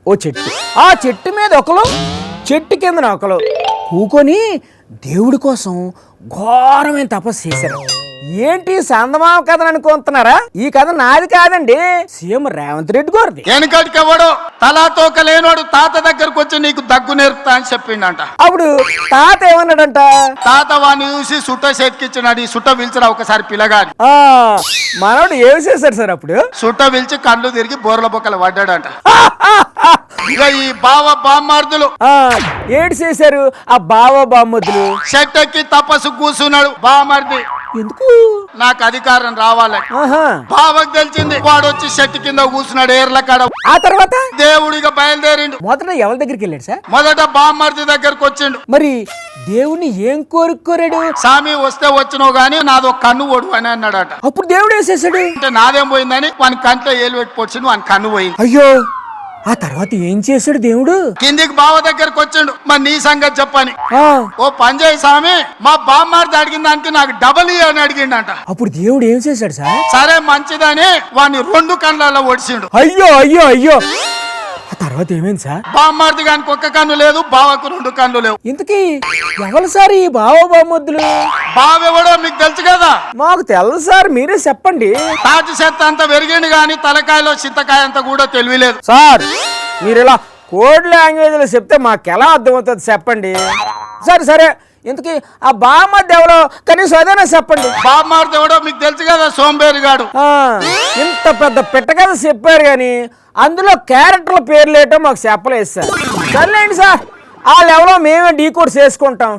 ఓ చెట్టు. ఆ చెట్టు మీద ఒకరు, చెట్టు కిందన ఒకరు కూకొని దేవుడి కోసం ఘోరమైన తపస్సు చేశారు. ఏంటి సందమామ కథ అనుకుంటున్నారా? ఈ కథ నాది కాదండి, సీఎం రేవంత్ రెడ్డి గారిది. వెనకటికెవడో తలాతోక లేనోడు తాత దగ్గరకు వచ్చి నీకు దగ్గు నేర్పుతా అని చెప్పిండంట. అప్పుడు తాత ఏమన్నాడంట? తాత వాడిని చూసి సుట్ట చేతికిచ్చినాడు. ఈ సుట్ట పిలిచిరా ఒకసారి పిల్లగాని. మనోడు ఏమి చేశాడు సార్? అప్పుడు సుట్ట పిలిచి కళ్ళు తిరిగి బోర్ల బొక్కలు పడ్డాడంట. ఇక ఈ బావ బామ్మార్దులు ఏడు చేశారు ఆ బావ బామ్మద్దులు? చెట్టెక్కి తపస్సు కూర్చున్నాడు బామ్మర్ది. ఎందుకు? నాకు అధికారం రావాలి. బావకు తెలిసింది. వాడు వచ్చి చెట్టు కింద కూర్చున్నాడు ఏర్ల కాడ. ఆ తర్వాత దేవుడిగా బయలుదేరిండు. మొదట ఎవరి దగ్గరికి వెళ్ళాడు సార్? మొదట బామ్మర్ది దగ్గరకు వచ్చిండు. మరి దేవుణ్ణి ఏం కోరుకోరాడు? స్వామి వస్తే వచ్చినావు గానీ నాదో కన్ను ఓడు అని అన్నాడట. అప్పుడు దేవుడు వేసేసాడు. అంటే నాదేం పోయిందని వాని కంట్లో ఏలు పెట్టి పొడిచిండు. వాని కన్ను పోయింది. అయ్యో, ఆ తర్వాత ఏం చేశాడు దేవుడు? కిందికి బావ దగ్గరకు వచ్చిండు. మరి నీ సంగతి చెప్పని. ఓ పంజయ్ స్వామి, మా బామ్మార్ది అడిగిన దానికి నాకు డబల్ అని అడిగిండంట. అప్పుడు దేవుడు ఏం చేశాడు సార్? సరే మంచిదని వాడిని 2 కళ్ళల్లో ఒడిచిండు. అయ్యో అయ్యో అయ్యో, ఆ తర్వాత ఏమైంది సార్? బామ్మార్ది గానికి 1 కన్ను లేదు, బావకు 2 కన్ను లేవు. ఇంతకీ ఎవరు సార్ ఈ బావ బామ్మద్దులు? బావెవడో మీకు తెలుసు కదా? మాకు తెలుసు సార్, మీరే చెప్పండి. తాటి చెత్త అంత పెరిగిండు గాని తలకాయలో చింతకాయ అంత కూడా తెలియలేదు సార్. మీరు ఇలా కోడ్ లాంగ్వేజ్ లో చెప్తే మాకెలా అర్థమవుతుంది చెప్పండి. సరే సరే, ఇంతకీ ఆ బామ్మద్దు ఎవరో కనీసం అదేనా చెప్పండి. బామ్మార్ది ఎవడో మీకు తెలుసు కదా, సోంబేరిగాడు. ఇంత పెద్ద పెట్టకథ చెప్పారు కానీ అందులో క్యారెక్టర్ల పేర్లు ఏంటో మాకు చెప్పలేదు సార్. సర్లేండి సార్, వాళ్ళు ఎవరో మేమే డీకోడ్ చేసుకుంటాం.